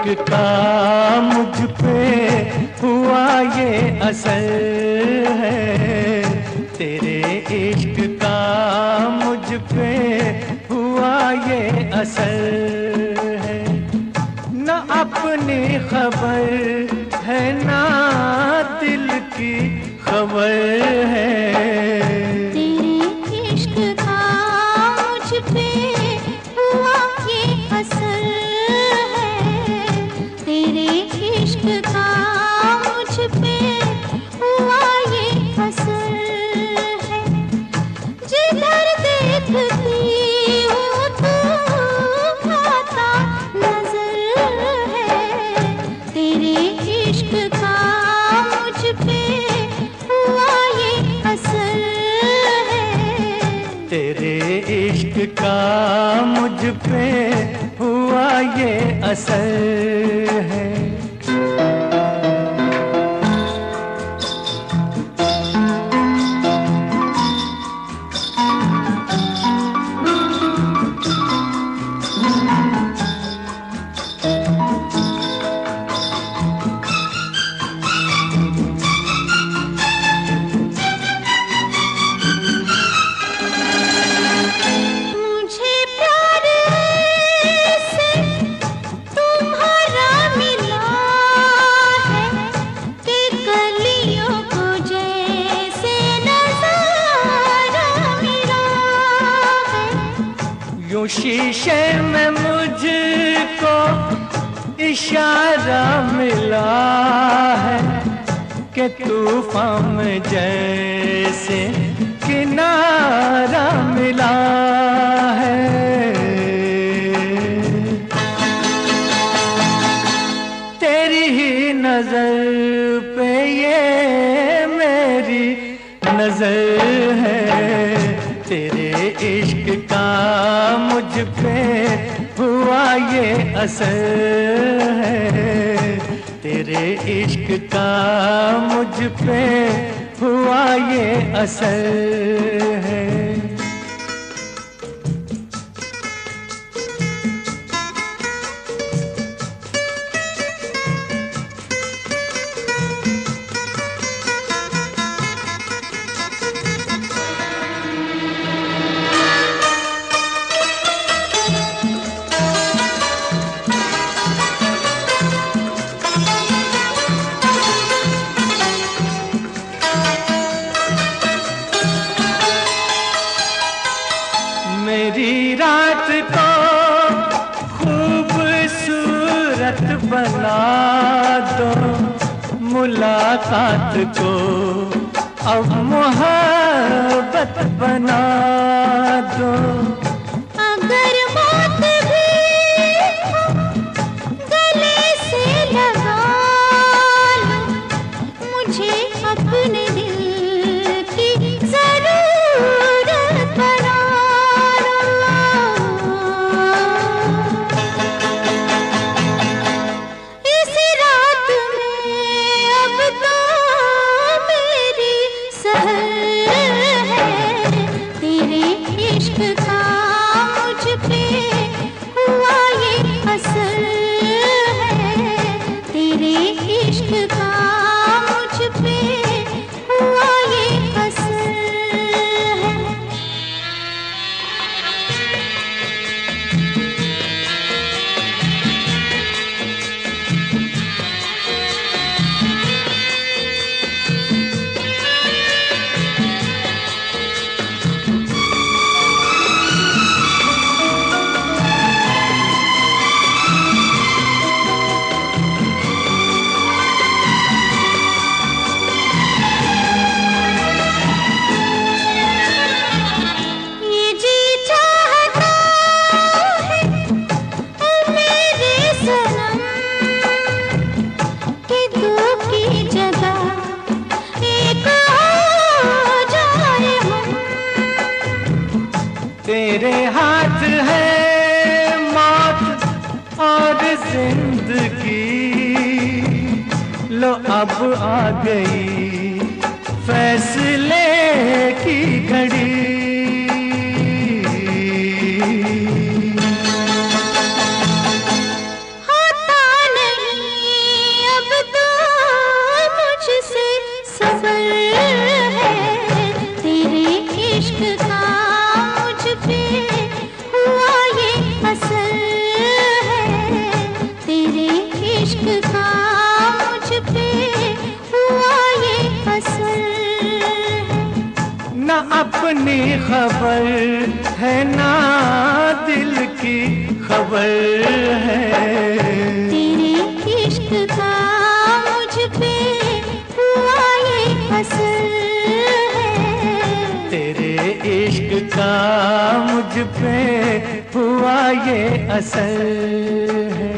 इश्क का मुझ पे हुआ ये असर है, तेरे इश्क का मुझ पे हुआ ये असर है। न अपनी खबर है ना दिल की खबर है, तेरे इश्क का मुझ पे हुआ ये असर है, तेरे इश्क का मुझ पे हुआ ये असर है। जिधर देखती हूँ तू आता नजर है, तेरे इश्क का मुझ पे हुआ ये असर है, तेरे इश्क का मुझ पे हुआ ये असर है। मुझे प्यार से तुम्हारा मिला है कि कलियों को जैसे नजारा मिला है। यूं शीशे में मुझको इशारा मिला है कि तूफान में जैसे किनारा मिला है। तेरी ही नजर पे ये मेरी नजर है, तेरे इश्क का मुझ पे हुआ ये असर है, तेरे इश्क का मुझ पे हुआ ये असर है। मेरी रात को खूबसूरत बना दो, मुलाकात को अब मोहब्बत बना दो। अगर मौत भी हो गले से लगा लो, मुझे अपने दिल की जरूरत बना लो। इस रात में अब तो मेरी सहर है, तेरे इश्क का मुझ पे हुआ ये असर है, तेरे इश्क का मुझ पे हुआ ये असर है। ये जी चाहता है ओ मेरे सनम कि दो की जगह एक हो जाए हम। तेरे हाथ है मौत और जिंदगी, लो अब आ गई फैसले की घड़ी। होता खबर है ना दिल की खबर है। तेरे इश्क का मुझ पे हुआ ये असर है। तेरे इश्क का मुझ पे हुआ ये असर है।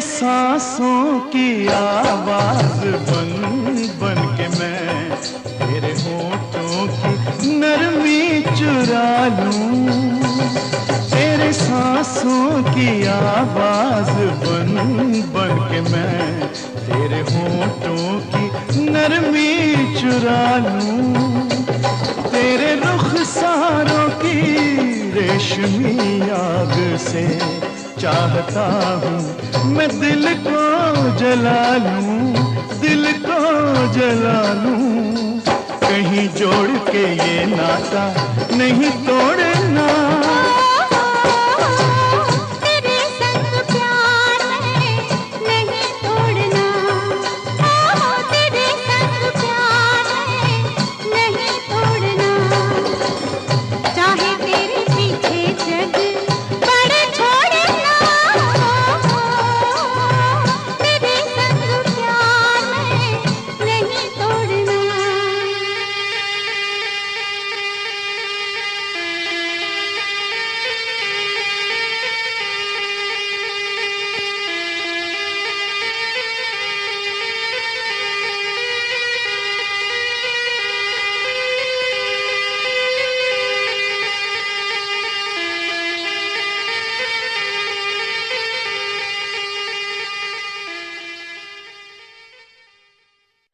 सांसों की आवाज बन बन के मैं तेरे होठों की नरमी चुरा लूं। तेरे सांसों की आवाज बन बन के मैं तेरे होठों की नरमी चुरा लूं। तेरे रुखसारों की रेशमी आग से चाहता हूँ मैं दिल को जला लूं, दिल तुझको जला लूं, कहीं जोड़ के ये नाता नहीं तोड़ना। तेरे संग प्यार है नहीं तोड़ना, तेरे संग प्यार है नहीं तोड़ना। चाहे तेरे पीछे जग बड़े छोड़ना, तेरे संग प्यार है नहीं तोड़ना।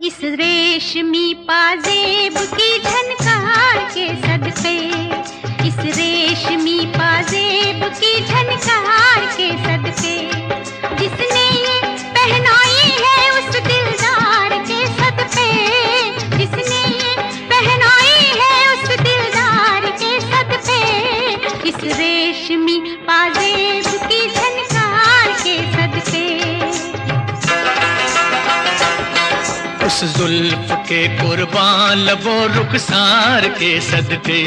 इस रेशमी पाजेब की झनकार के सदके, इस रेशमी पाजेब की झनकार के सदके, जिसने ये पहनाई है उस दिलदार के सदके, जिसने ये पहनाई है उस दिलदार के सदके, इस रेशमी पाजेब की झनकार के सदके। उस जुल्फ के कुर्बान लबो रुखसार के सदके,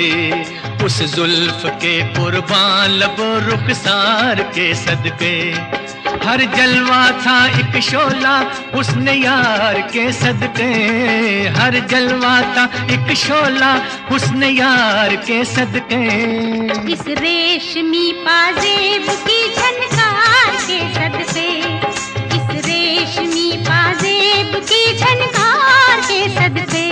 उस जुल्फ के कुर्बान लबो रुखसार के सदके, हर जलवा था एक शोला हुस्न यार के सदके, हर जलवा था एक शोला हुस्न यार के सदके। इस रेशमी पाजेब की झनकार के सदके, इस रेशमी पाजेब की झनकार के सदके।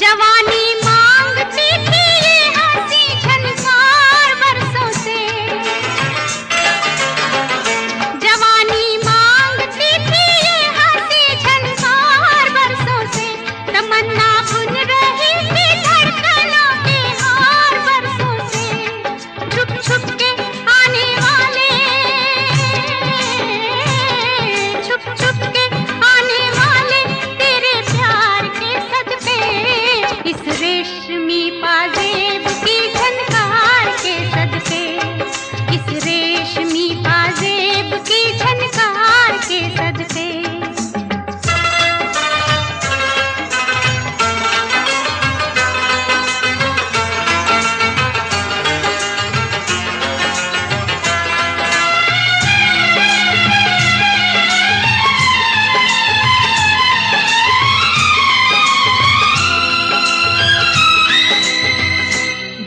जवानी मांगती थी ये हंसी झनकार बरसों से, जवानी मांगती थी ये हंसी झनकार बरसों से, तमन्ना बुन रही थी धड़कनों के हार बरसों से, छुप छुप के आने वाले, छुप छुप के आने वाले तेरे प्यार के सदके, इस रेशमी पाजेब की झनकार के सदके, इस रेशमी पाजेब की झनकार के सदके।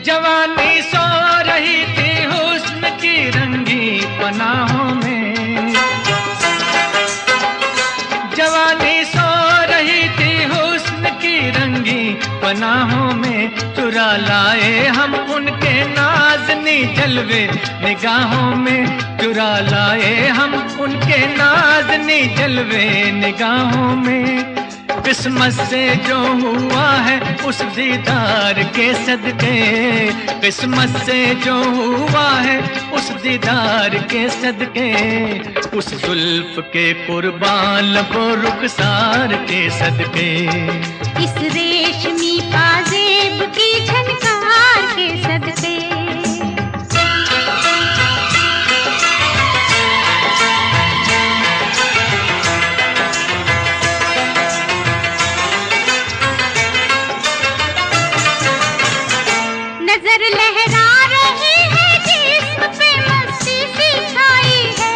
जवानी सो रही थी हुस्न की रंगी पनाहों में, जवानी सो रही थी हुस्न की रंगी पनाहों में, चुरा लाए हम उनके नाज़नी जलवे निगाहों में, चुरा लाए हम उनके नाज़नी जलवे निगाहों में। किस्मत से जो हुआ है उस दीदार के सदके, किस्मत से जो हुआ है उस दीदार के सदके, उस जुल्फ के कुर्बान लबो रुखसार के सदके। इस रेशमी पाजेब की झनकार के सदके। नजर लहरा रही है जिस्म पे मस्ती सी छाई है,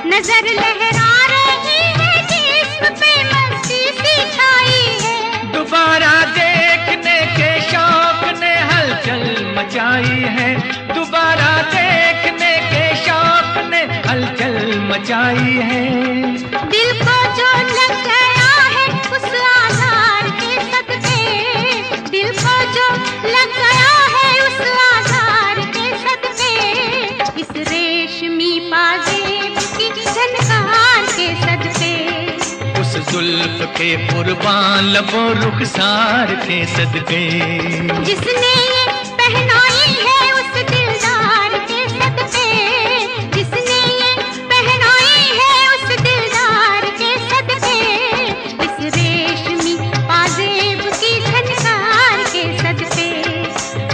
नजर लहरा रही है जिस्म पे मस्ती सी छाई है। दोबारा देखने के शौक ने हलचल मचाई है, दोबारा देखने के शौक ने हलचल मचाई है। दिल को जो लग गया है उस आधार के सदके, दिल को जो लग गया है उस आधार के सदके, इस रेशमी पाजेब की झनकार जुल्फ के कुर्बान लबों रुखसार के सदके। जिसने ये पहनाई है उस दिलदार के सदके, जिसने ये पहनाई है उस दिलदार के सदके, इस रेशमी पाजेब की झनकार के सदके,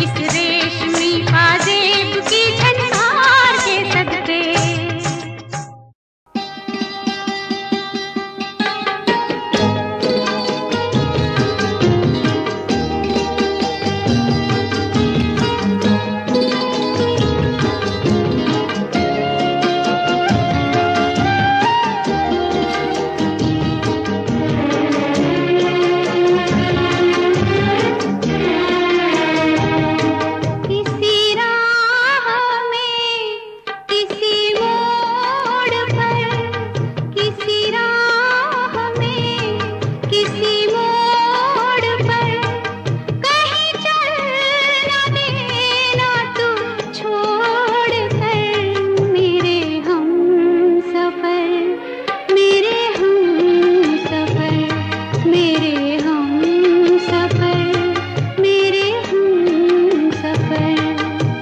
इस रेशमी पाजेब की झनकार के सदके।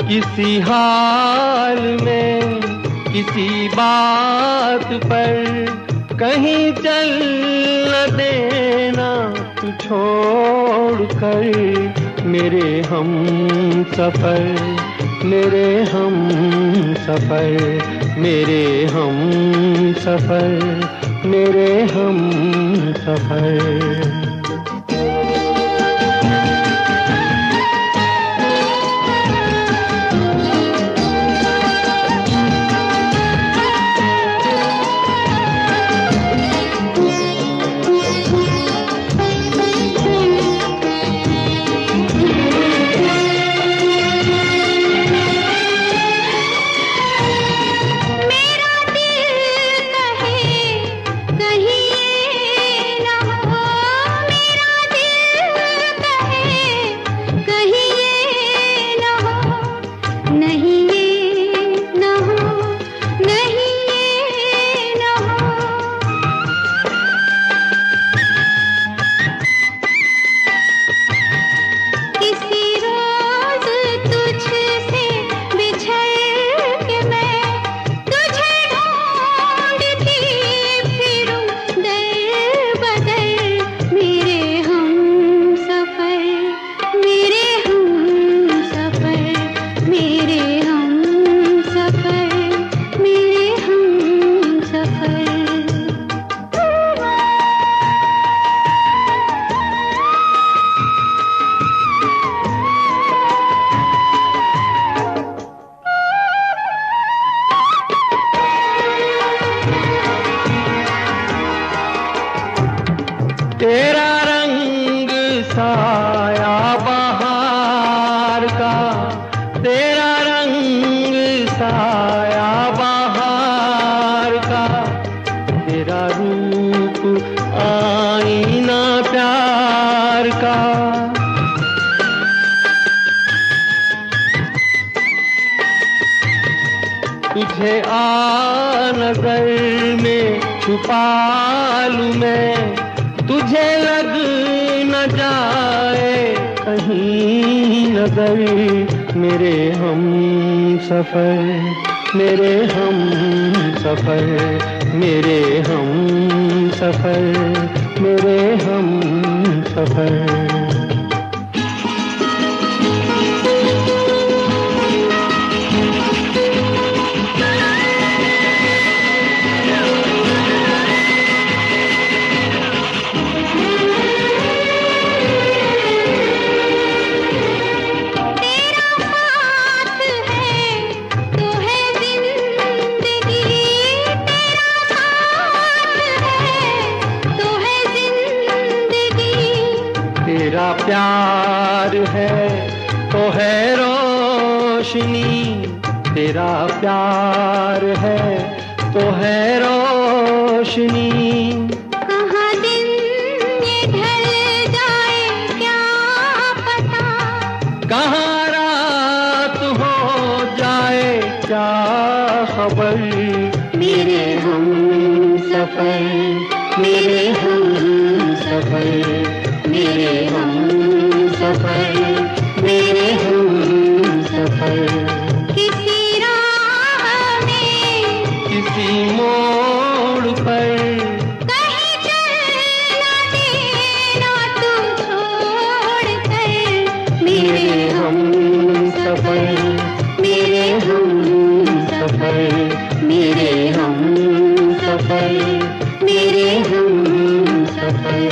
किसी हाल में किसी बात पर कहीं चल न देना तू छोड़ कर मेरे हम सफर, मेरे हम सफर, मेरे हम सफर, मेरे हम सफर। तेरा रंग साया बहार का, तेरा रंग साया बहार का, तेरा रूप आईना प्यार का। तुझे आ नजर में छुपा लूं मैं, तुझे लग न जाए कहीं नजर, मेरे हम सफर, मेरे हम सफर, मेरे हम सफर, मेरे हम सफर। तेरा प्यार है तो है रोशनी, तेरा प्यार है तो है रोशनी। कहाँ दिन ये ढल जाए क्या पता, कहाँ रात हो जाए क्या खबर, मेरे हम सफर, मेरे हम सफर, मेरे हम सफर। किसी राह में, किसी मोड़ पर, कहीं चल ना देना तू छोड़ कर। मेरे हम सफर, मेरे हम सफर, मेरे हम सफर, मेरे हम सफर।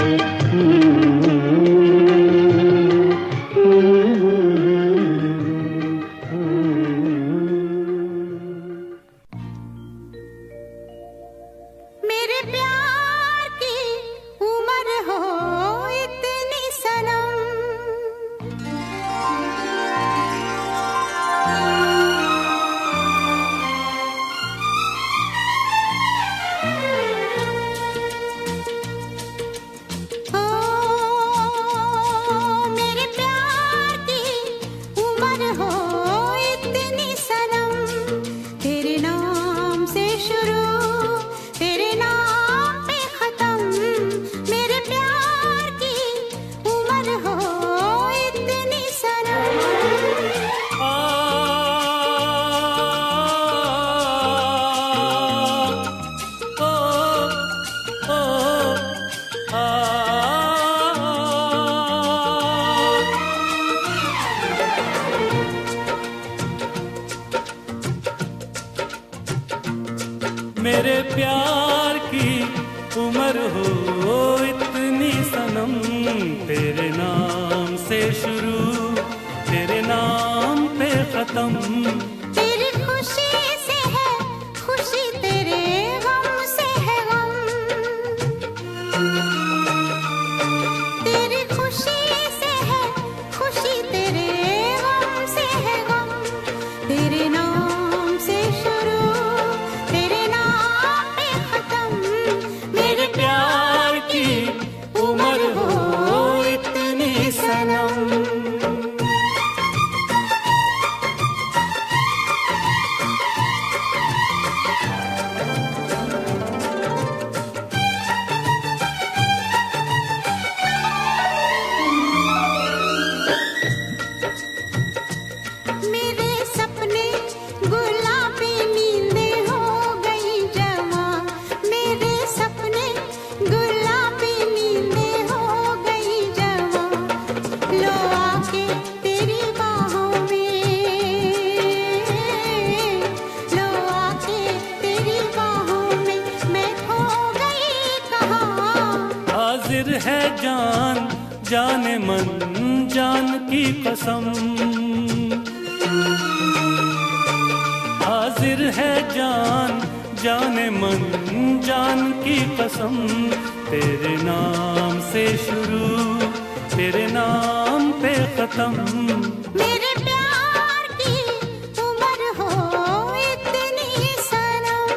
मेरे प्यार की उम्र हो इतनी सनम, मेरे प्यार की उम्र हो इतनी सनम। तेरे नाम से शुरू, तेरे नाम पे खत्म। मेरे प्यार की उम्र हो इतनी सनम। मेरे प्यार की उम्र हो इतनी सनम। तेरे नाम से शुरू, तेरे नाम पे खत्म। तेरी खुशी से है खुशी, तेरे गम से है गम। तेरी खुशी से है खुशी, तेरे गम से है गम। तेरे नाम से शुरू, तेरे नाम पे खत्म। मेरे प्यार की उम्र हो इतनी सनम। मेरे सपने गुलाबी नींदें हो गई जवां। मेरे सपने गुलाबी नींदें हो गई जवां। लो आके तेरी बाहों में, लो आके तेरी बाहों में, मैं खो गई कहाँ। हाजिर है जान, जाने मन, जान की कसम। हाजिर है जान, जाने मन, जान की कसम। तेरे नाम से शुरू, तेरे नाम पे खत्म। मेरे प्यार की उम्र हो इतनी सनम।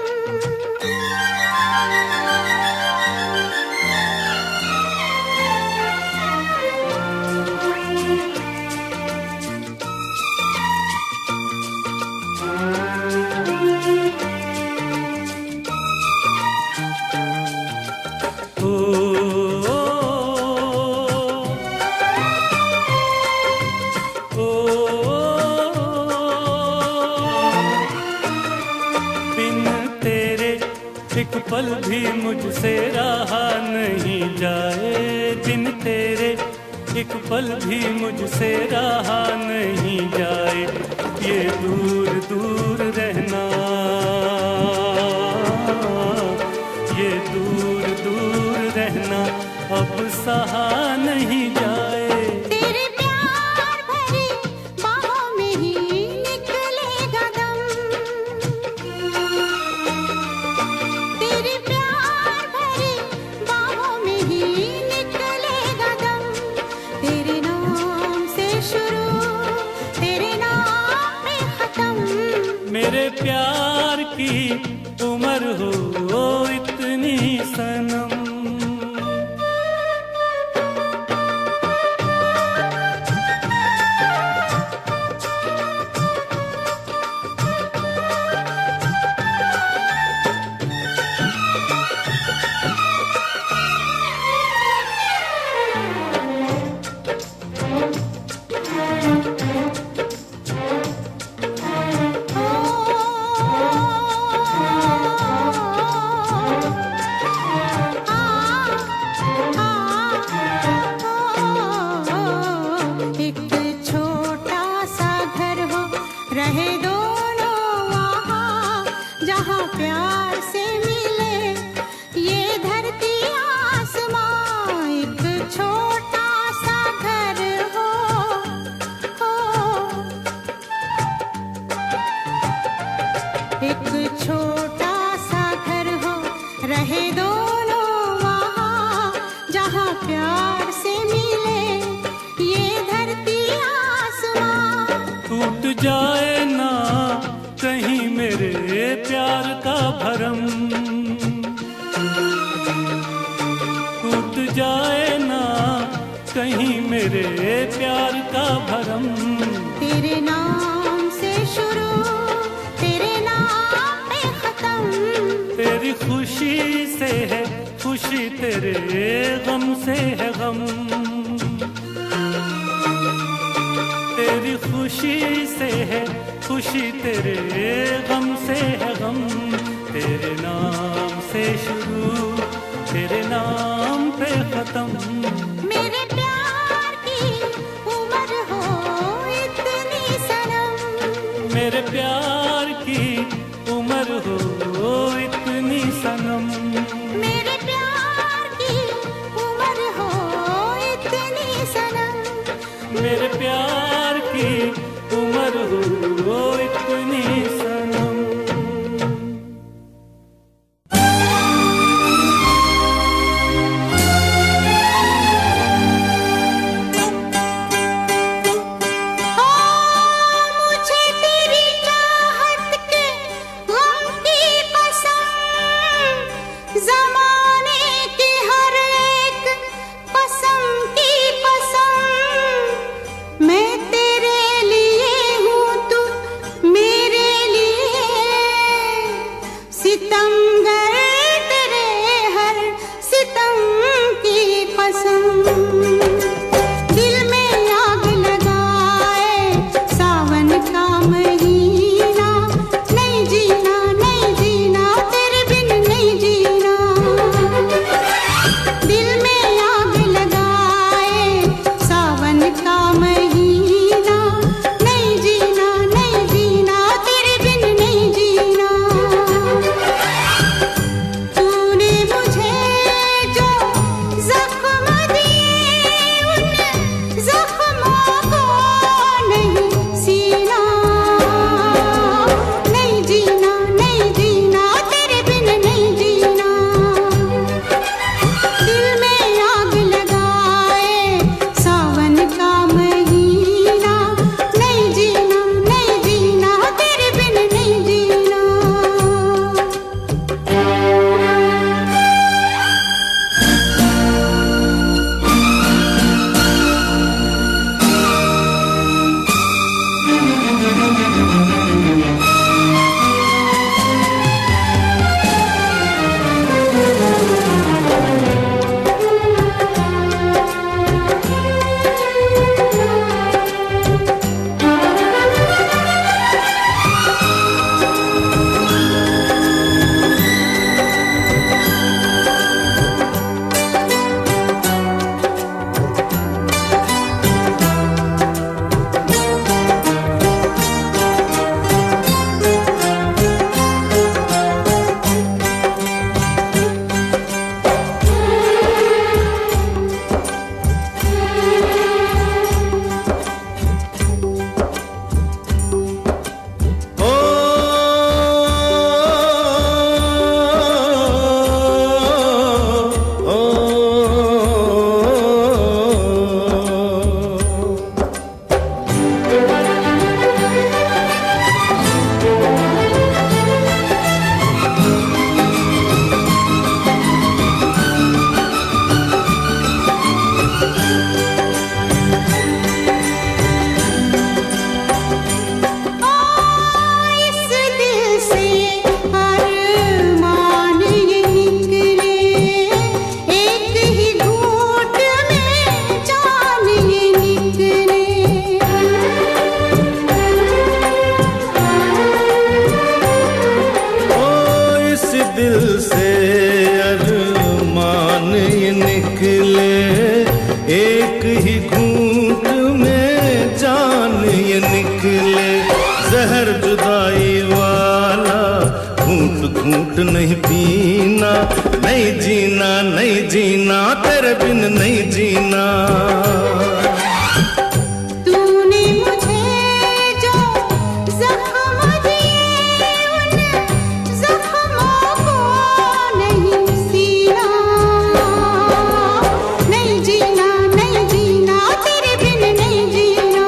बिन तेरे एक पल भी मुझसे रहा नहीं जाए। बिन तेरे एक पल भी मुझसे रहा नहीं जाए। ये दूर दूर रहना, ये दूर दूर रहना अब सहा नहीं जाए। तेरे प्यार भरी बाहों में ही निकलेगा दम। तेरे प्यार भरी बाहों में ही निकलेगा दम। तेरे नाम से शुरू, तेरे नाम पे खत्म। मेरे प्यार की उम्र हो इतनी सनम। जाए ना कहीं मेरे प्यार का भरम, टूट जाए ना कहीं मेरे प्यार का भरम। तेरे नाम से शुरू, तेरे नाम पे खत्म, तेरी खुशी से है खुशी, तेरे गम से है गम। तेरी खुशी से है खुशी, तेरे गम से है गम। तेरे नाम से शुरू, तेरे नाम पे खत्म। मेरे प्यार की उम्र हो इतनी सनम, मेरे प्यार की उम्र हो इतनी सनम। मेरे प्यार की उम्र हो इतनी सनम, मेरे प्यार की उम्र हो इतनी सनम। मुझे तेरी चाहत के गम की कसम, ज़माने की हर एक कसम की कसम, मैं तेरे लिए हूँ तू मेरे लिए सितमगर, तेरे हर सितम की कसम। दिल में आग लगाए सावन का महीना, नहीं जीना नहीं जीना तेरे बिन नहीं जीना। दिल में आग लगाए सावन का महीना, नहीं जीना नहीं जीना तेरे बिन नहीं जीना। तूने मुझे जो जख्म दिए, उन जख्मों को नहीं सीना, नहीं जीना नहीं जीना तेरे बिन नहीं जीना। दिल में आग लगाए सावन का महीना, नहीं जीना नहीं जीना तेरे बिन नहीं जीना। इस दिल से अरमान ये निकले, एक ही घूंट में जान ये निकले। ओ इस दिल से अरमान ये निकले, एक ही घूंट में जान ये निकले। जहर जुदाई वाला घूंट घूंट नहीं पीना, नहीं जीना नहीं जीना तेरे बिन नहीं जीना। तूने मुझे जो जख्म दिए, उन जख्मों को नहीं सीना, नहीं जीना नहीं जीना तेरे बिन नहीं जीना।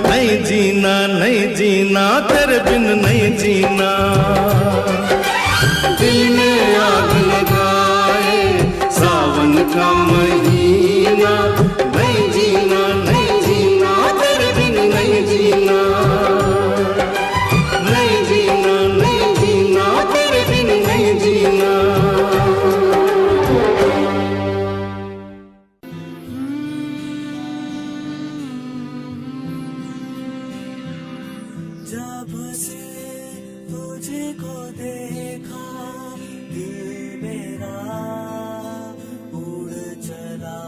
नहीं जीना नहीं जीना तेरे बिन नहीं जीना। दिल में आग लगाए सावन का महीना, नहीं जीना नहीं जीना तेरे बिन नहीं जीना। नहीं जीना नहीं जीना तेरे बिन नहीं जीना। जब से तुझको देखा दिल मेरा उड़ चला,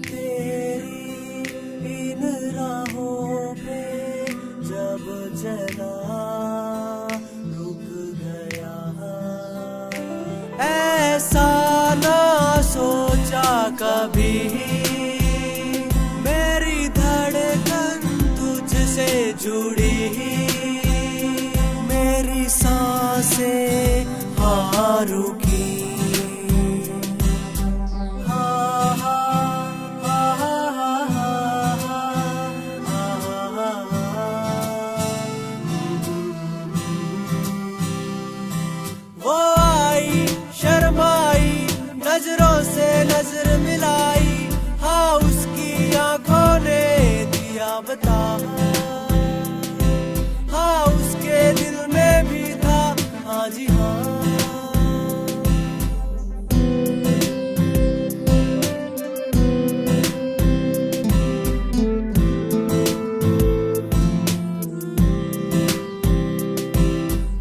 तेरी इन राहों पे जब चला रुक गया। ऐसा ना सोचा कभी मेरी धड़कन तुझसे जुड़ी, मेरी सांसें हाँ रुकी। हाँ हाँ हाँ हाँ हाँ वो आई शर्माई नजरों से नजर मिलाई, हाँ उसकी आंखों ने दिया बता, हाँ उसके दिल में भी था हाँ जी हाँ।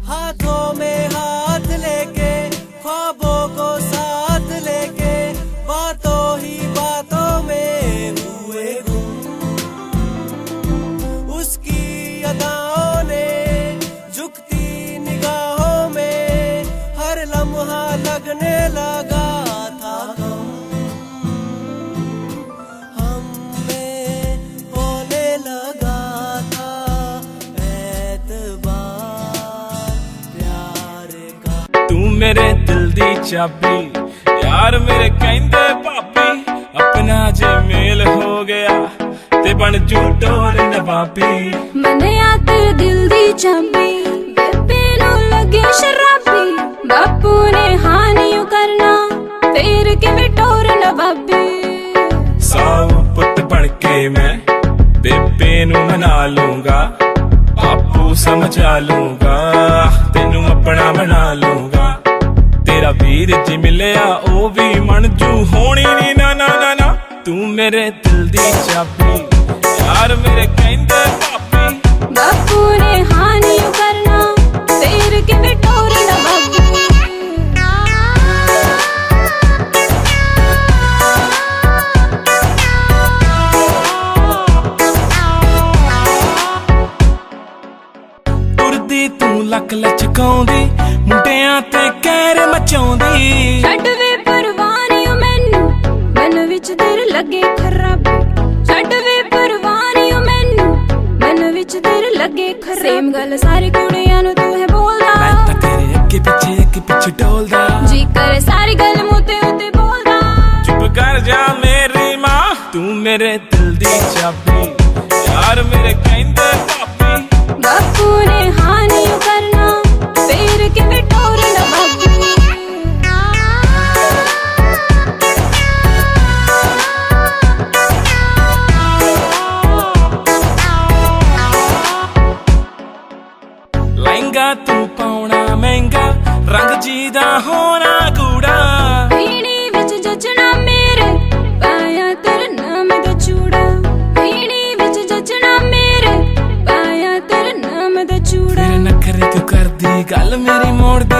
हाथों में हाथ लेके ख्वाबों को साथ लेके बातों ही बातों में हुए गुम, उसकी अदाओं ने झुकती निगाहों में हर लम्हा लगने लगा था गम। हमें होने लगा था एतबार प्यार का। तू मेरे दिल दी चाबी यार मेरे कहंदे भाभी, अपना जे मेल हो गया ते बन जू डोर नवाबी। मनिया तेरे दिल दी चाबी बेबे नू लगे शराबी, बापू ने हानियों करना फेर के विटोर नवाबी। साऊ पुत बन के मैं बेबे नू मना लूंगा, बापू समझा लूंगा, तेनू अपना बना लूंगा। तेरा वीर जी मिलिया ओ भी मनजू होनी नी ना ना ना ना। तू मेरे दिल दी चाबी यार मेरे कहंदे भाभी, बापू ने हानियों करना फेर के विटोर नवाबी। तुरदी तू लक लचकाउंदी मुंडियां ते कहर मचाउंदी। छड्ड वे परवानियों मैनू मन विच तेरे लगे खराबी, छड्ड वे परवानियों मैनू मन विच तेरे लगे खराबी। सेम गल सारी कुड़ियां नू तू है बोलदा, मैं तां तेरे अगे पिछे डोलदा, जी करे सारी गल मुते उते बोलदा। चुप कर जा मेरी मां, तू मेरे दिल दी चाबी यार मेरे कहंदे भाभी, बापू ने हानियों करना फेर के विटोर नवाबी। लहंगा तू पाउना महंगा रंग जीदा होना कूड़ा, पीनी विच जचना मेरे पाया तेरे नाम दा चूड़ा, पीनी विच जचना मेरे पाया तेरे नाम दा चूड़ा। तेरे नखरे क्यों करदी गल मेरी मोड़ दी।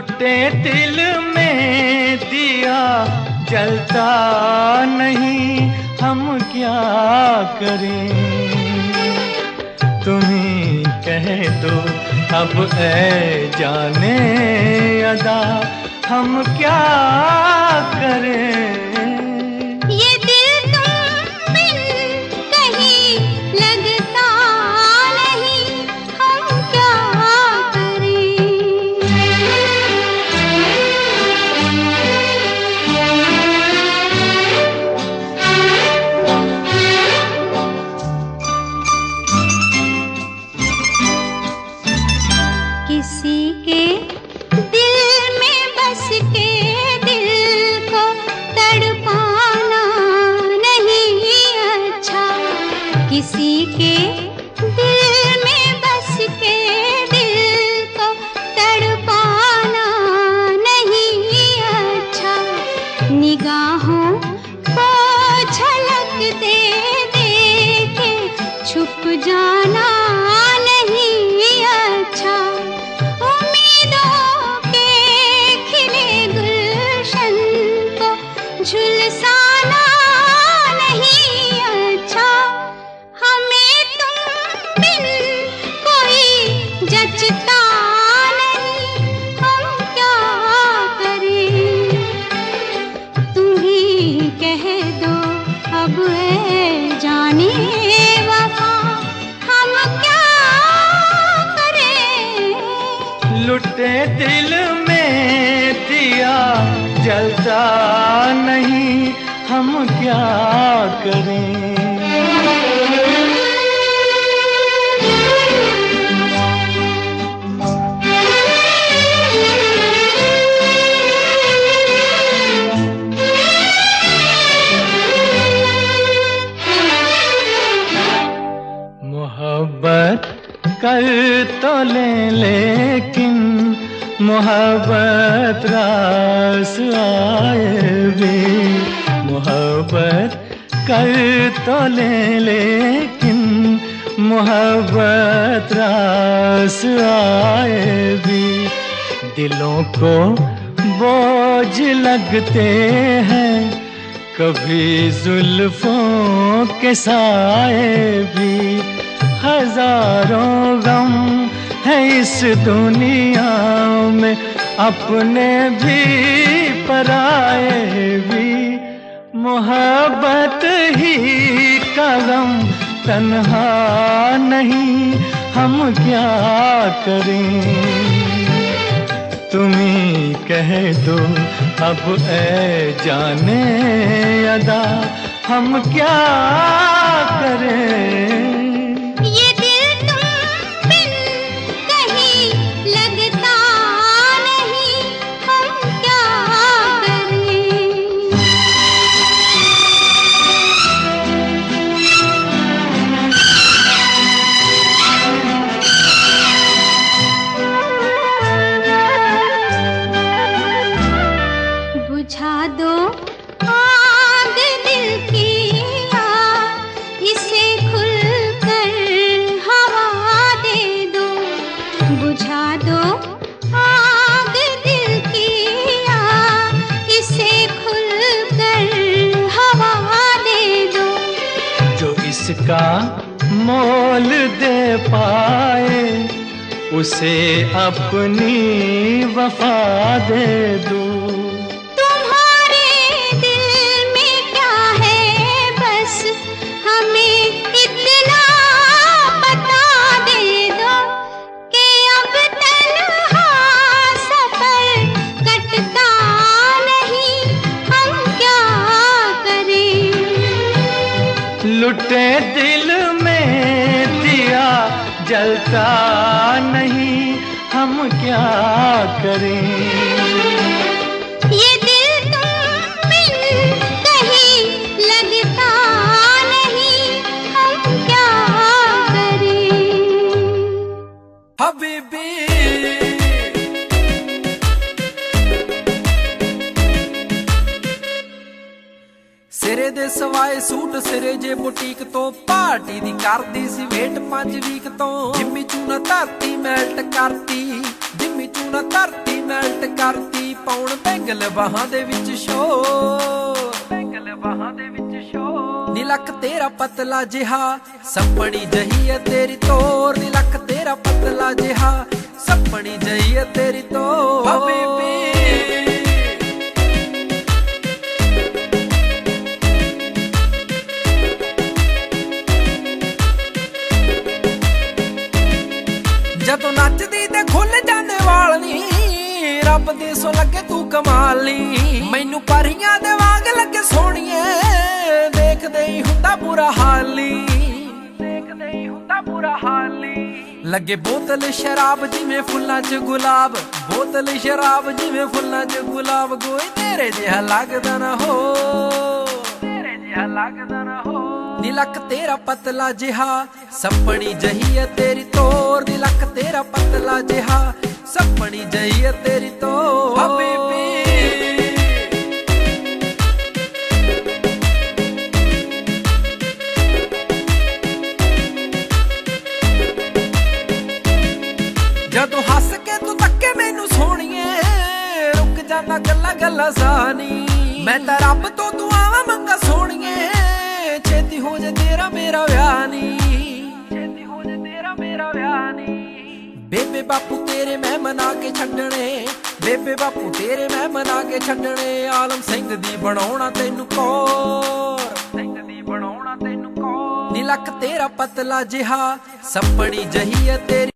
लुटे दिल में दिया जलता नहीं, हम क्या करें। तुम्ही कह दो अब ऐ जाने अदा, हम क्या करें। ये दिल तुम बिन कहीं लगता नहीं, हम क्या किसी के दिल में बस के दिल को तड़पाना नहीं अच्छा, किसी के दिल में बस के दिल को तड़पाना नहीं अच्छा, निगाहों को झलक दे दे के छुप जाना नहीं अच्छा, उम्मीदों के खिले गुलशन को झुलसाना नहीं अच्छा, हमें तुम बिन कोई जचता नहीं, हम क्या करें। तुम ही कह दो अब है जाने वफा, हम क्या करें। लुटे दिल में दिया जलता नहीं, हम क्या करें। मोहब्बत कर तो ले लेकिन मोहब्बत रास आए भी, मोहब्बत कर तो ले लेकिन मोहब्बत रास आए भी, दिलों को बोझ लगते हैं कभी जुल्फों के साए भी, हजारों गम है इस दुनिया में अपने भी पराए भी, मोहब्बत ही का गम तन्हा नहीं, हम क्या करें। तुम्ही कह दो अब ऐ जाने अदा, हम क्या करें। ये दिल तुम बिन कहीं लगता नहीं, हम क्या करें। बुझा दो आग दिल की आग, इसे खुलकर हवा दे दो। बुझा दो आग दिल की आग, इसे खुलकर हवा दे दो। जो इसका मोल दे पाए उसे अपनी वफा दे दो। तुम्हारे दिल में क्या है बस हमें इतना बता दे दो, कि अब तन्हा सफर कटता नहीं, हम क्या करें। लुटे दिल में दिया जलता नहीं, हम क्या करें। ये दिल तुम बिन कहीं लगता नहीं, हम क्या करें। हबीबी सिरे दे सवाए सूट सिरे जे बुटीक तो पार्टी दी करदी सी वेट 5 वीक तो जिम्मी चूना धरती मैल्ट करती, जिम्मी चूना धरती ਮੈਲਟ ਕਰਤੀ ਪੌਣ ਬੈਂਗਲ ਬਾਹਾਂ ਦੇ ਵਿੱਚ ਸ਼ੋ ਨੀ ਲੱਕ ਤੇਰਾ ਪਤਲਾ ਜਿਹਾ ਸੱਪਣੀ ਜਹੀ ਏ ਤੇਰੀ ਤੋਰ ਨੀ ਲੱਕ ਤੇਰਾ ਪਤਲਾ ਜਿਹਾ ਸੱਪਣੀ ਜਹੀ ਏ ਤੇਰੀ ਤੋਰ ਹਬੀਬੀ ਜਦੋਂ ਨੱਚਦੀ ਤੇ ਖੁੱਲ ਜਾਂਦੇ ਵਾਲ ਨੀ ਰੱਬ ਦੀ ਸੋ ਲੱਗੇ ਤੂੰ ਕਮਾਲ ਨੀ ਮੈਨੂੰ ਪਰੀਆਂ ਦੇ ਵਾਂਗ ਲੱਗੇ ਸੋਹਣੀਏ ਦੇਖਦੇ ਹੀ ਹੁੰਦਾ ਬੁਰਾ ਹਾਲੀ ਲੱਗੇ ਬੋਤਲ ਸ਼ਰਾਬ ਜਿਵੇਂ ਫੁੱਲਾਂ 'ਚ ਗੁਲਾਬ ਬੋਤਲ ਸ਼ਰਾਬ ਜਿਵੇਂ ਫੁੱਲਾਂ 'ਚ ਗੁਲਾਬ ਕੋਈ ਤੇਰੇ ਜਿਹਾ ਲੱਗਦਾ ਨਾ ਹੋ ਨੀ ਲੱਕ ਤੇਰਾ ਪਤਲਾ ਜਿਹਾ ਸੱਪਣੀ ਜਹੀ ਏ ਤੇਰੀ ਤੋਰ ਨੀ ਲੱਕ ਤੇਰਾ ਪਤਲਾ ਜਿਹਾ ਸੱਪਣੀ ਜਹੀ ਏ ਤੇਰੀ ਤੋਰ ਹਬੀਬੀ ਜਦੋਂ ਹੱਸ ਕੇ ਤੂੰ ਤੱਕੇ ਮੈਨੂੰ ਸੋਹਣੀਏ ਰੁਕ ਜਾਣਾ ਗੱਲਾਂ ਗੱਲਾਂ ਸਾਨੀ ਮੈਂ ਤਾਂ ਰੱਬ ਤੋਂ ਦੁਆਵਾਂ ਮੰਗਾ ਸੋਹਣੀਏ ਛੇਤੀ ਹੋ ਜੇ ਤੇਰਾ ਮੇਰਾ ਵਿਆਹ ਨੀ ਬੇਬੇ ਬਾਪੂ ਤੇਰੇ ਮੈਂ ਮਨਾ ਕੇ ਛੱਡਣੇ ਬੇਬੇ ਬਾਪੂ ਤੇਰੇ ਮੈਂ ਮਨਾ ਕੇ ਛੱਡਣੇ ਆਲਮ ਸਿੰਘ ਦੀ ਬਣਾਉਣਾ ਤੈਨੂੰ ਕੌਰ ਨੀ ਲੱਕ ਤੇਰਾ ਪਤਲਾ ਜਿਹਾ ਸੱਪਣੀ ਜਹੀ ਏ ਤੇਰੀ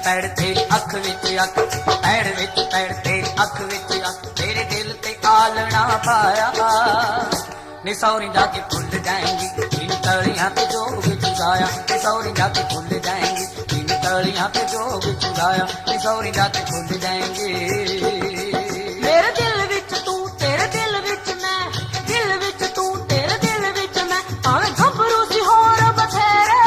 ਪੈੜ ਤੇਰੀ ਅੱਖ ਵਿੱਚ ਅੱਖ ਪੈੜ ਵਿੱਚ ਪੈੜ ਤੇਰੀ ਅੱਖ ਵਿੱਚ ਅੱਖ ਤੇਰੇ ਦਿਲ ਤੇ ਆਲਣਾ ਪਾਇਆ ਨੀ ਸੌਰੀ ਜਾ ਕੇ ਭੁੱਲ ਜਾਏਂਗੀ इन तलियां पे जोग चुराया नी सौरी जा के भूल जाएंगी इन तलियां पे जोग चुराया नी सौरी जा के भूल जाएंगे मेरे दिल विच तू तेरे दिल विच मैं दिल विच तू तेरे दिल विच मैं भावें घबरू सी होर बथेरे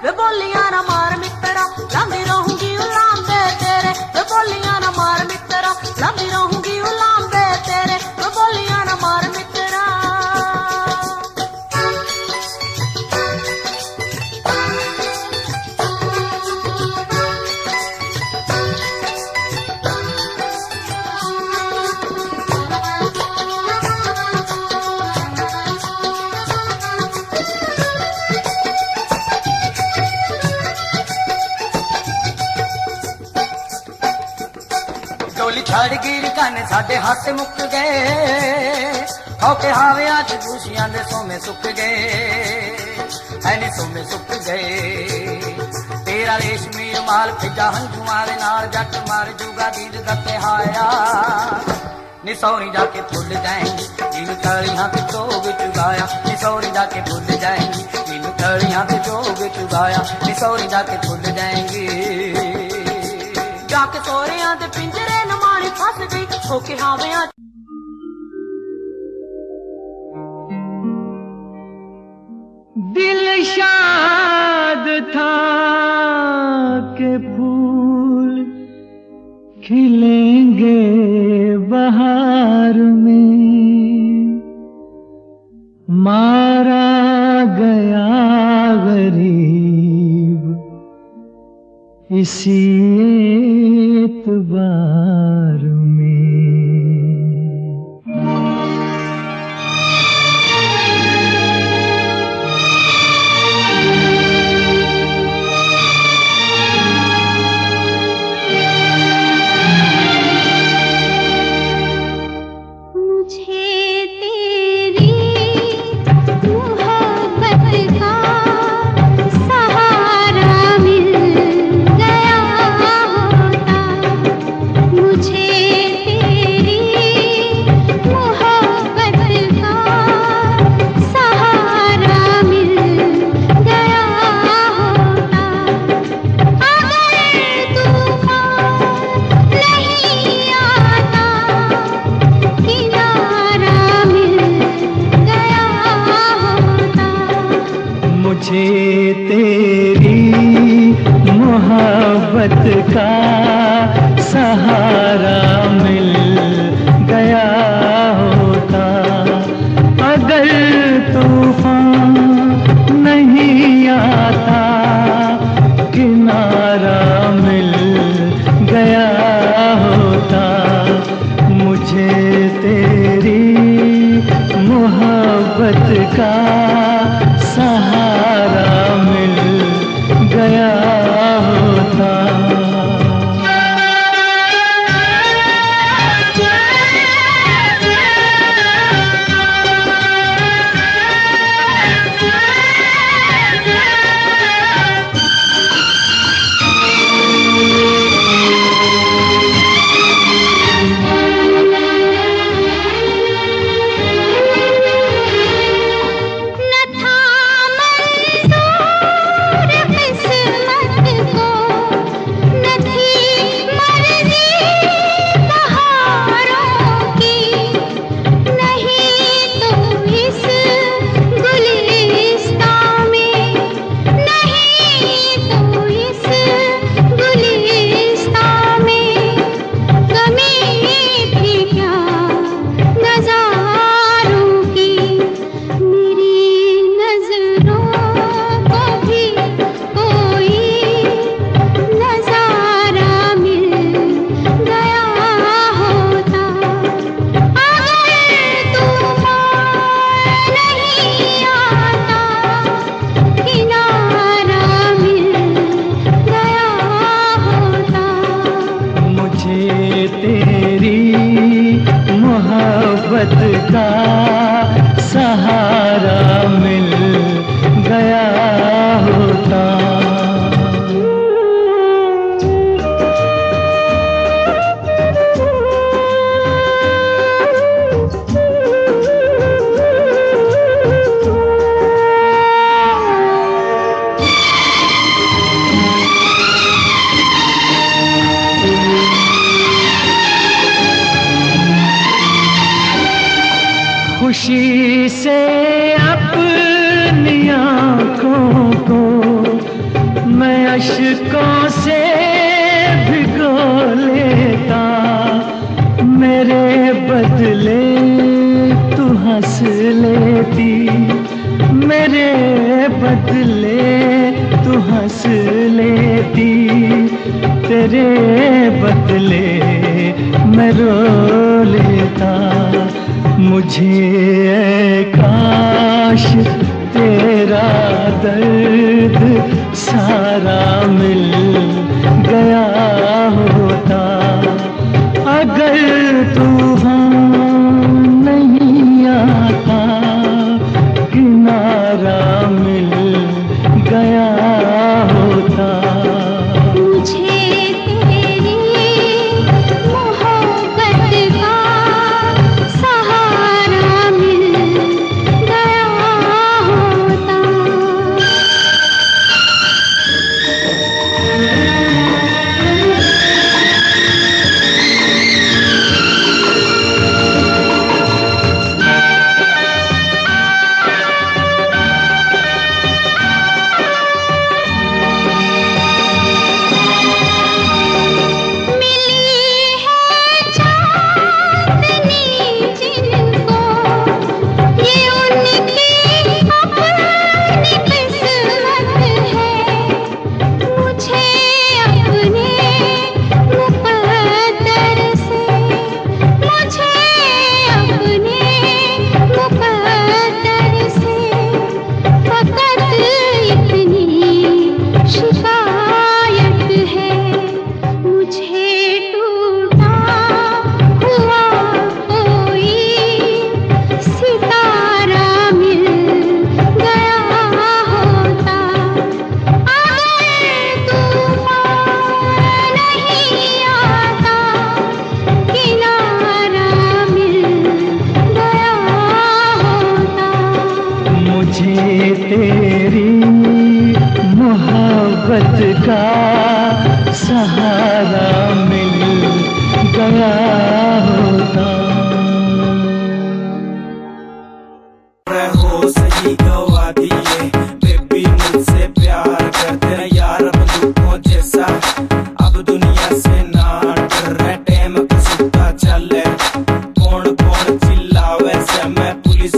वे बोलियां ना मार मित्रा लांदी रहूंगी उलांदे तेरे वे बोलियां ना मार मित्रा लांदी रहूंगी उलांदे तेरे वे बोलियां ना मार मित्रा छड़ गिर कन साडे हाथ मुक गए औके हावे आज खुशियां दे सोमे सुक गए ऐनी सोमे सुक गए तेरा रेशमी रुमाल फिजा हंजुआं दे नाल जट मार जूगा दीद दा तिहाया नी सौरी जाके भुल जाएंगी इन तलियां पे जोग चुराया नी सौरी जाके भुल जाएंगी इन तलियां पे जोग चुराया नी सौरी जाके भुल जाएंगी जाके सोरियां दे पिंजरे नमाणी फस गई होके हावियां दिल शाद था के फूल खिलेंगे बहार में मारा गया गरीब इसी एतबार में किनारा मोहब्बत का सहारा मिल गया होता, अगर तूफान नहीं आता किनारा मिल गया होता, मुझे तेरी मोहब्बत का सहारा मिल गया होता। का सहारा मिल गया होता। खुशी से अपनी आँखों को मैं अश्कों से भिगो लेता, मेरे बदले तू हंस लेती, मेरे बदले तू हंस लेती, तेरे बदले मैं रो लेता। मुझे काश तेरा दर्द सारा मिल गया होता, अगर तूफान नहीं आता किनारा मिल गया होता। तेरी मोहब्बत का सहारा मिल गया होता। हो सही गवा दिए बेबी, मुझसे प्यार कर तेरा यार बंदूकों जैसा, चिल्ला वैसे मैं पुलिस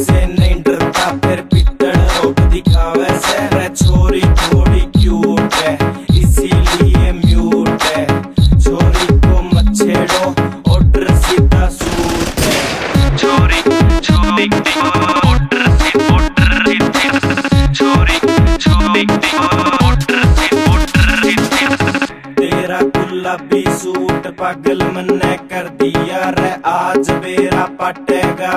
से नहीं डरता, फिर पिटड़ रोक दिखा वैसे रे छोरी थोड़ी क्यूट है इसीलिए म्यूट है, छोरी को मत छेड़ो ऑर्डर सीधा सूट है, छोरी छोरी ऑर्डर से ऑर्डर छोरी छोरी ऑर्डर से ऑर्डर तेरा गुलाबी सूट पागल मन्ने कर दिया रे, आज बेरा पटेगा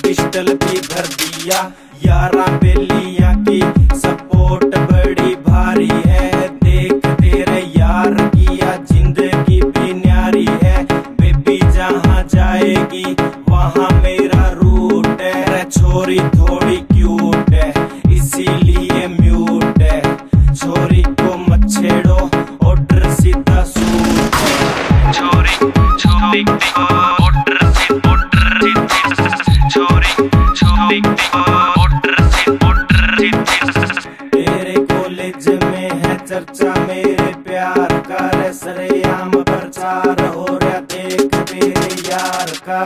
पिस्टल भी भर दिया, यारा बेलिया की सपोर्ट बड़ी भारी है, देख तेरे यार की या जिंदगी भी न्यारी है, बेबी जहाँ जाएगी वहाँ मेरा रूट है रे, छोरी थोड़ी क्यूट है इसीलिए म्यूट है, छोरी को मत छेड़ो ऑर्डर सीधा सूट है, छोरी छोरी ऑर्डर से ऑर्डर छोरी छोरी ऑर्डर से ऑर्डर तेरे कॉलेज में है चर्चा मेरे प्यार का रे, सरेआम प्रचार हो रहा देख तेरे यार का,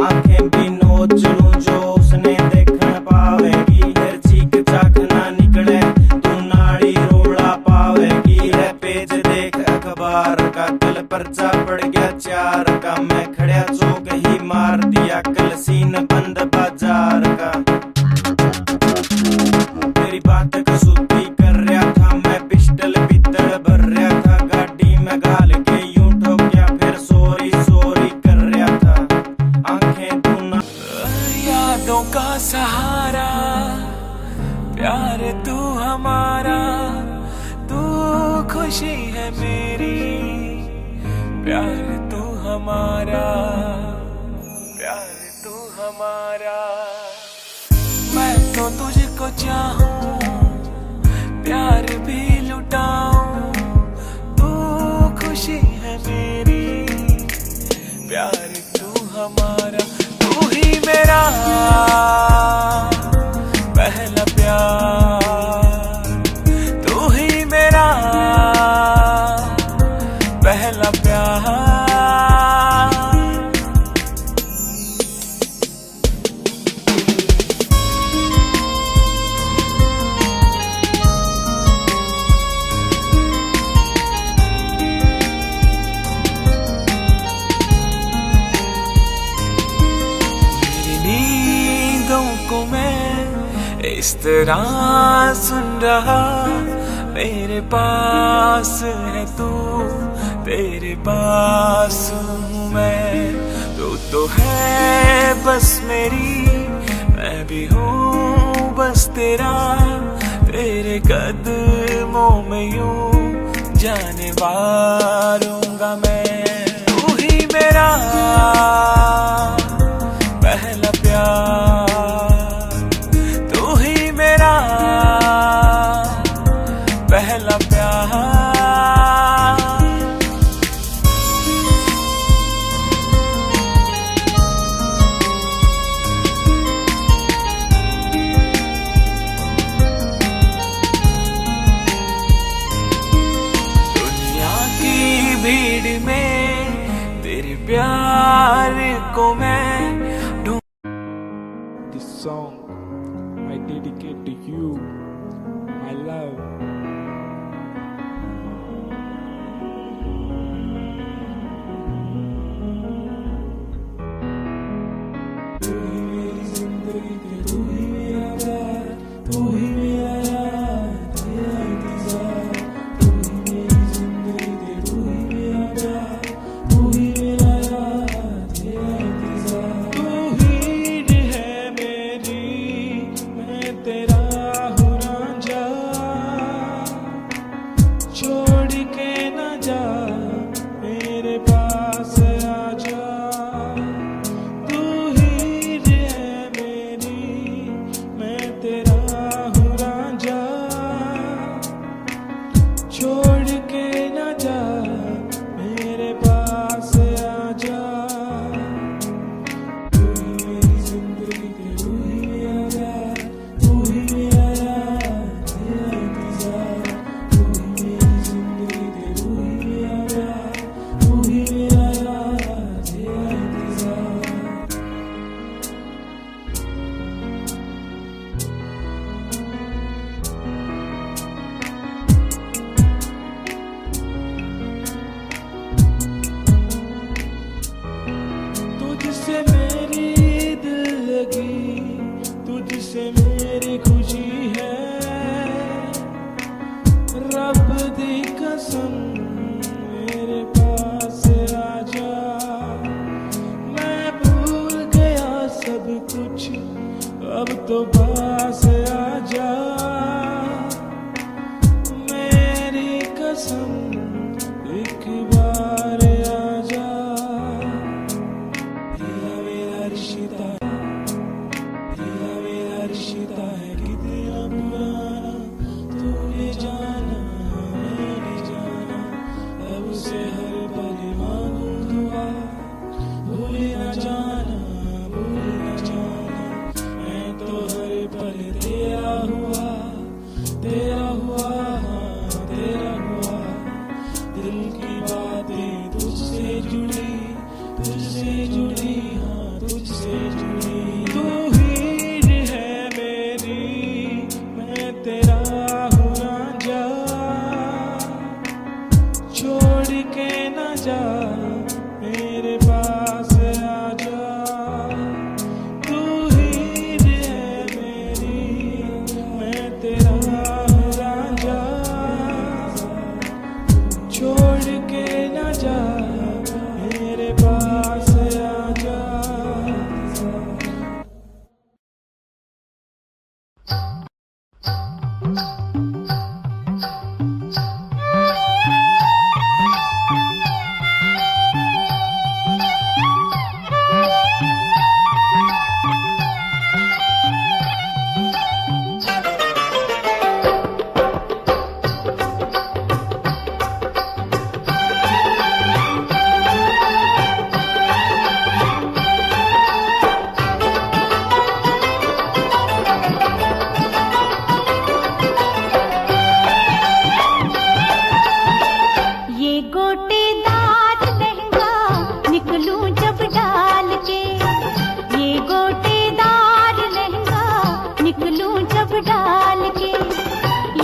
आंखें भी नोच लूं जो उसने देख न पावेगी, फिर चीख चाक ना निकले तू नाड़ी रोड़ा पावेगी रे, पेज देख अखबार का कल पर्चा पड़ गया 4 का, मैं खड़ा चौक ही मार दिया कल सीन बंद बाजार का, तेरी बात कसूती कर रहा था मैं पिस्टल भीतर भर रहा था, गाड़ी में गाल के यूं ठोकिया फिर सॉरी सॉरी कर रहा था, आंखें तू ना यादों का सहारा प्यार तू हमारा, तू खुशी है मेरी प्यार तू हमारा, प्यार तू हमारा, मैं तो तुझको चाहूं प्यार भी लुटाऊं, तू खुशी है मेरी प्यार तू हमारा, तू ही मेरा पहला प्यार, तू ही मेरा पहला प्यार। को मैं इस तरह सुन रहा, मेरे पास है तू तेरे पास हूँ मैं, तू तो है बस मेरी मैं भी हूँ बस तेरा, तेरे कदमों में यूं जाने वारूंगा मैं, तू ही मेरा पहला प्यार, तू ही मेरा पहला प्यार। दुनिया की भीड़ में तेरे प्यार तो पास आजा, मेरी कसम एक बार आजा। प्रिया मेरा रिश्ता, प्रिया मेरा रिश्ता है कितना पुराना, तू ये जाना मैंने जाना, अब से हर पल मांगू दुआ, भूल न जाना भूल न जाना। मैं तो हर पल तेरा हुआ, तेरा हुआ, हाँ तेरा हुआ। दिल की बातें तुझसे जुड़ी, तुझसे जुड़ी, हाँ तुझसे जुड़ी। तू हीर है मेरी, मैं तेरा हूँ रांझा, छोड़ के न जा मेरे पास आजा। तू हीर है मेरी, मैं तेरा हूँ रांझा, छोड़ के न जा मेरे पास आजा। ये गोटेदार लहंगा निकलूं जब डाल के, ये गोटेदार लहंगा निकलूं जब डाल के,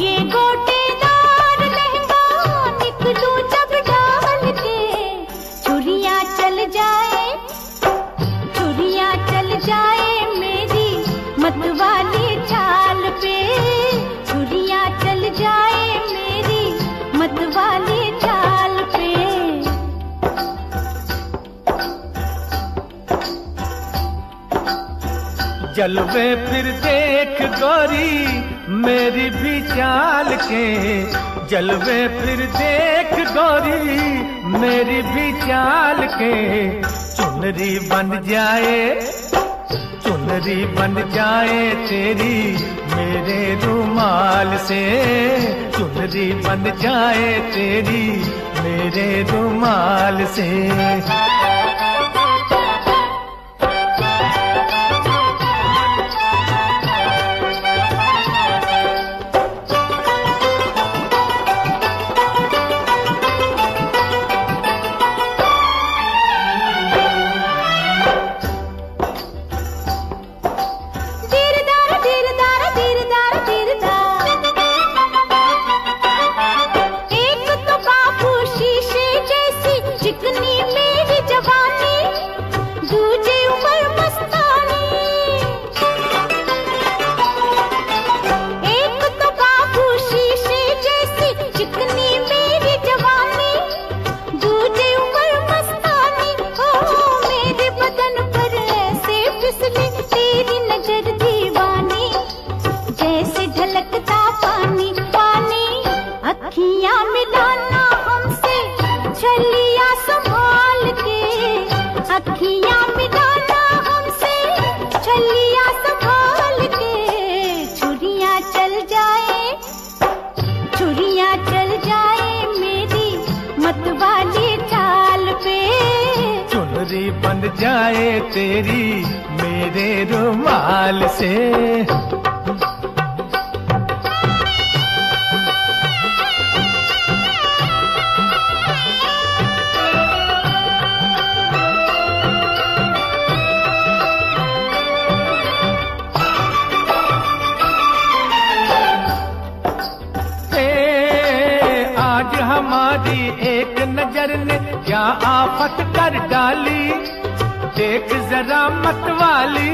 ये गोटेदार लहंगा निकलूं जब डाल के। छुरियां चल जाए, छुरियां चल जाए मेरी मतवाली चाल पे, छुरियां चल जाए मेरी मतवाली चाल पे। जलवे फिर देख गोरी मेरी भी चाल के, जलवे फिर देख गोरी मेरी भी चाल के। चुनरी बन जाए, चुनरी बन जाए तेरी मेरे रुमाल से, चुनरी बन जाए तेरी मेरे रुमाल से। दीरदार दीरदार दीरदार दीरदार, एक तो बाबू शीशे जैसी चिकनी मेरी जवानी, दूजे उम्र मस्तानी। एक तो बाबू शीशे जैसी चिकनी मेरी जवानी, दूजे उम्र मस्तानी। हो मेरे बदन पर ऐसे फिसले तेरी नजर दीवानी, जैसे ढलकता पानी पानी। अखियां मिलाना हमसे छलिया संभाल के, अखियां मिलाना हमसे छलिया संभाल के। छुरियां चल जाए, छुरियां चल जाए मेरी मतवाली चाल पे। चुनरी बन जाए तेरी मेरे रुमाल से। आज हमारी एक नजर ने क्या आफत कर डाली, देख जरा मतवाली।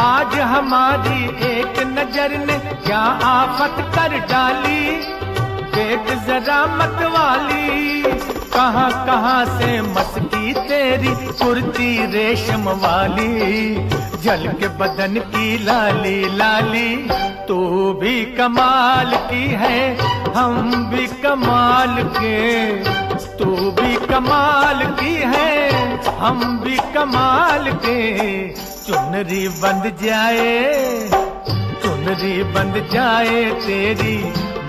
आज हमारी एक नजर ने क्या आफत कर डाली, देख जरा मतवाली। कहाँ कहाँ से मस्की तेरी कुर्ती रेशम वाली, जल के बदन की लाली लाली। तू भी कमाल की है हम भी कमाल के, तू भी कमाल की है हम भी कमाल के। चुनरी बंध जाए, चुनरी बंध जाए तेरी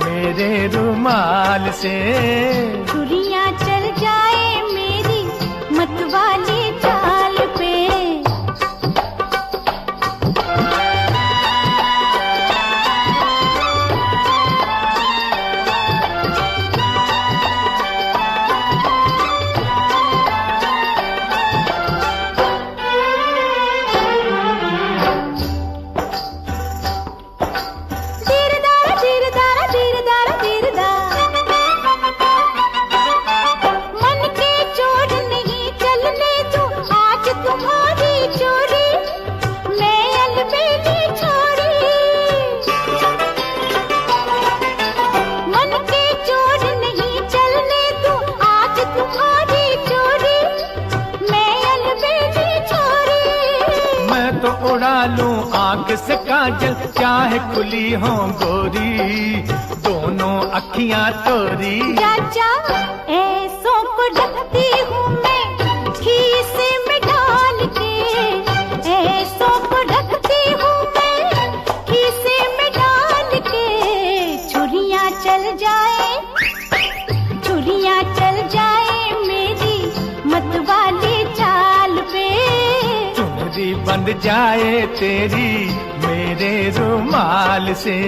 मेरे रुमाल से। चुरियां चल जाए मेरी मतवाली चाल पे। उड़ा लूं आंख से काजल चाहे खुली हो गोरी, दोनों अखियां तोरी। चाचा ऐसों को रखती हूँ मैं खीसे में डाल के, ऐसों को रखती हूँ मैं खीसे में डाल के। छुरियां चल जाए, छुरियां चल जाए मेरी मतवाली चाल पे। चुनरी बंध जाए तेरी मेरे रुमाल से।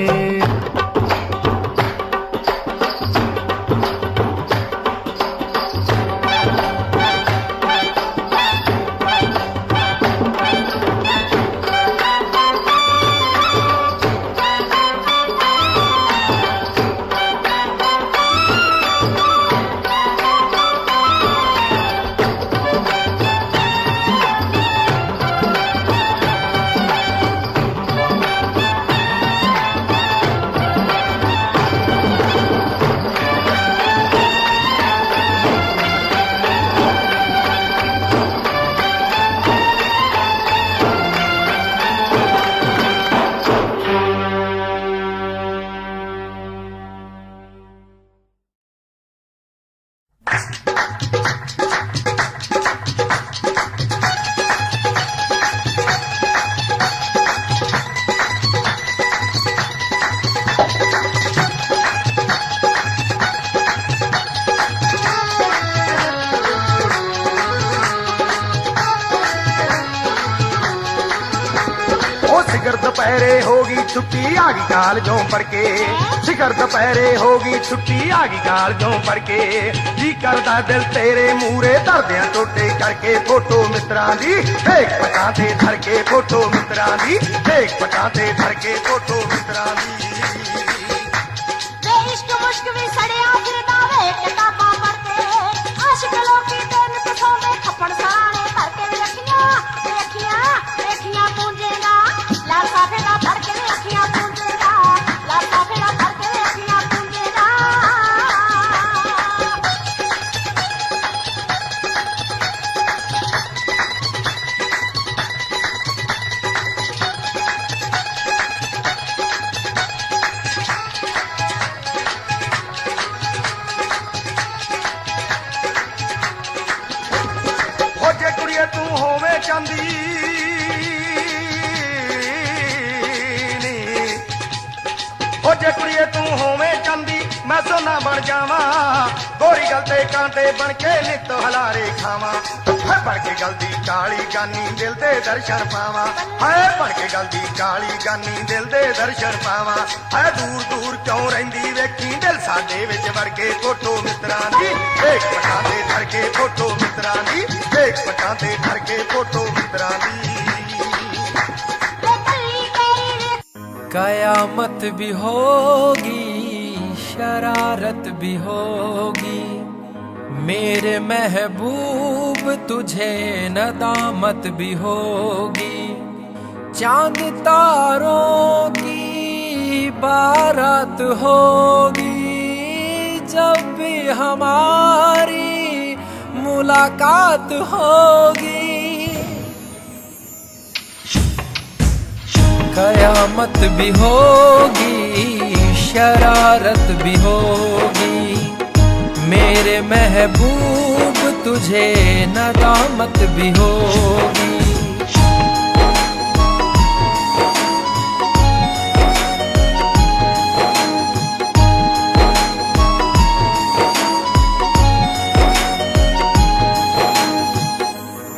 दोपहरे होगी छुट्टी आगी गाल जो पड़ के, शिखर दोपहरे होगी छुट्टी आगी गाल जो पड़ के। जी करदा दिल तेरे मूरे दर्दियां टोटे करके, फोटो मित्रा दी एक पटा ते धर के, फोटो मित्रा दी एक पटा ते धर के, फोटो मित्रा दी। इश्क मुश्क भी सड़िया फिर दावे किताबां पढ़ते, आशिक लोकी तेन तुसों में खपड़ सराने करके। अखियां अखियां अखियां पूंजेगा लासा फेरा धर के, अखियां पूंजेगा लासा फेरा धर के, अखियां पूंजेगा। तू होवे चांदी हो जे कुड़िए तू होवे चांदी, मैं सोना बन जावा। गोरी गलते कांटे बन के नित हलारे खावा। है बन के गलती काली गानी दिल दे दर्शन पावा। है बन के गलती काली गानी दिल दे दर्शन पावा। है दूर दूर क्यों रहिंदी वेखी दिल साडे विच वड़ के, फोटो मित्रा दी एक पटा ते धर के, फोटो मित्रा दी एक पटा ते धर के, फोटो मित्रा दी। कयामत भी होगी शरारत भी होगी, मेरे महबूब तुझे नदामत भी होगी। चांद तारों की बारात होगी, जब भी हमारी मुलाकात होगी। कयामत भी होगी, शरारत भी होगी, मेरे महबूब तुझे नदामत भी होगी।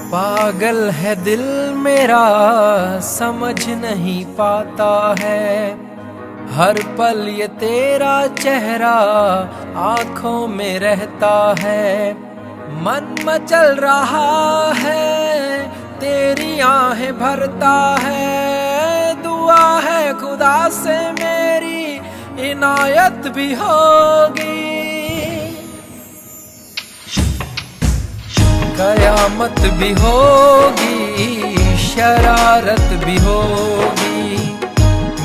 पागल है दिल मेरा, समझ नहीं पाता है, हर पल ये तेरा चेहरा आंखों में रहता है। मन मचल रहा है, तेरी आहें भरता है, दुआ है खुदा से मेरी इनायत भी होगी। कयामत भी होगी, शरारत भी होगी,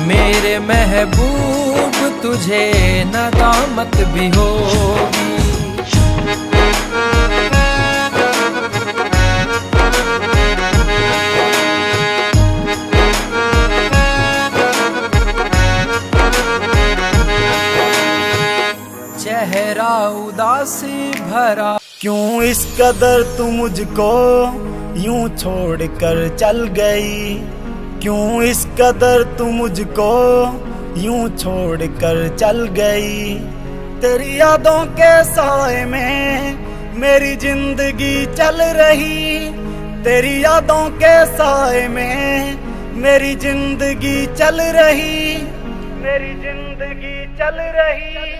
मेरे महबूब तुझे नदामत भी होगी। चेहरा उदासी भरा, क्यों इस कदर तू मुझको यूं छोड़ कर चल गई, क्यों इस कदर तू मुझको यूं छोड़ कर चल गई। तेरी यादों के साए में मेरी जिंदगी चल रही, तेरी यादों के साए में मेरी जिंदगी चल रही, मेरी जिंदगी चल रही।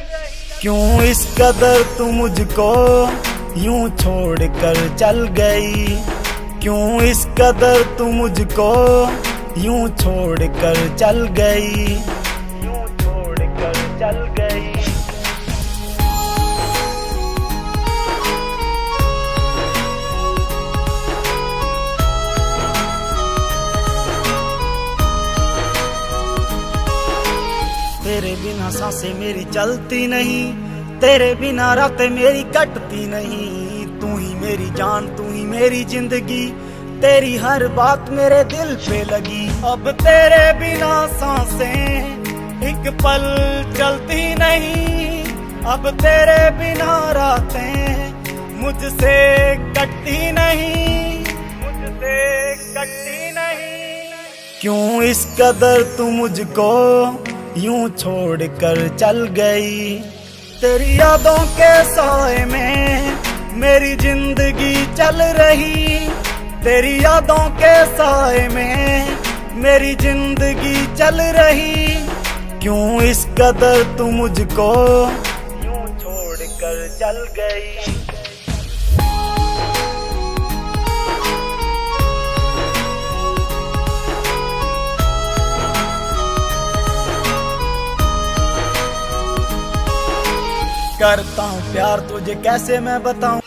क्यों इस कदर तू मुझको यूं छोड़ कर चल गई, क्यों इस कदर तू मुझको यूं छोड़ कर चल गई, यूं छोड़ कर चल गई। तेरे बिना सांसें मेरी चलती नहीं, तेरे बिना रातें मेरी कटती नहीं। तू ही मेरी जान, तू ही मेरी जिंदगी, तेरी हर बात मेरे दिल पे लगी। अब तेरे बिना सांसें एक पल चलती नहीं, अब तेरे बिना रातें मुझसे कटती नहीं, मुझसे कटती नहीं। क्यों इस कदर तू मुझको यूं छोड़ कर चल गई, तेरी यादों के साए में मेरी जिंदगी चल रही, तेरी यादों के साए में मेरी जिंदगी चल रही। क्यों इस कदर तू मुझको यूं छोड़ कर चल गई। करता हूँ प्यार तुझे कैसे मैं बताऊं,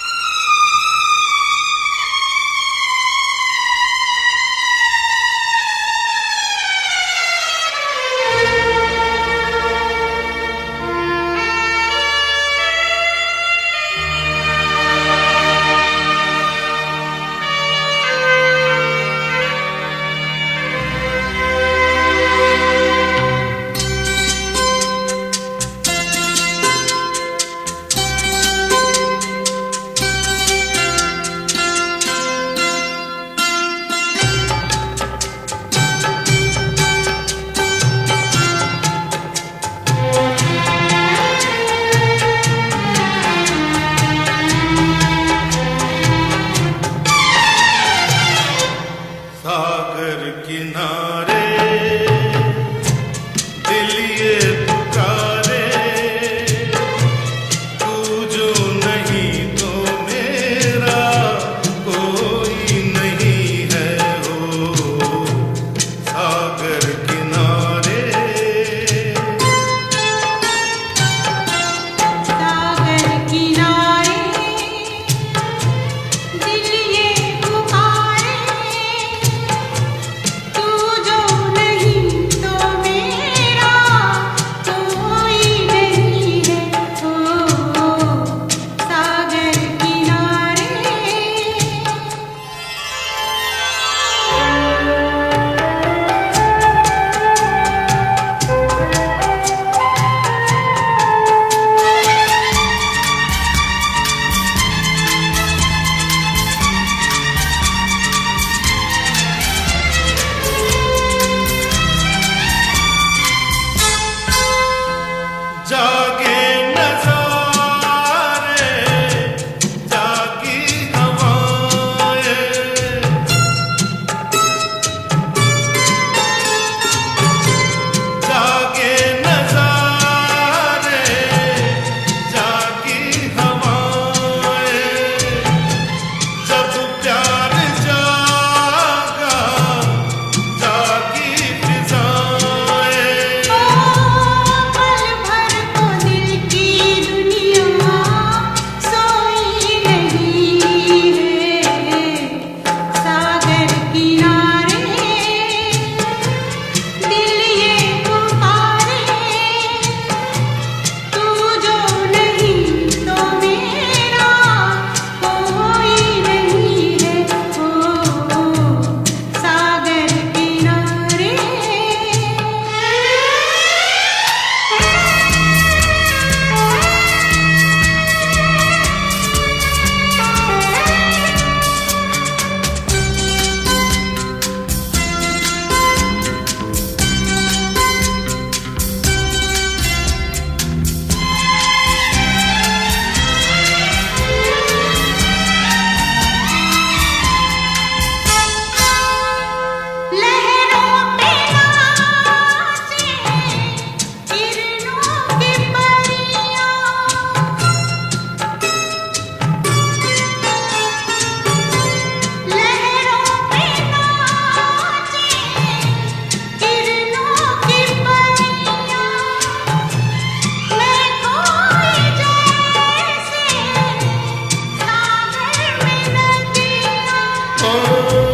हो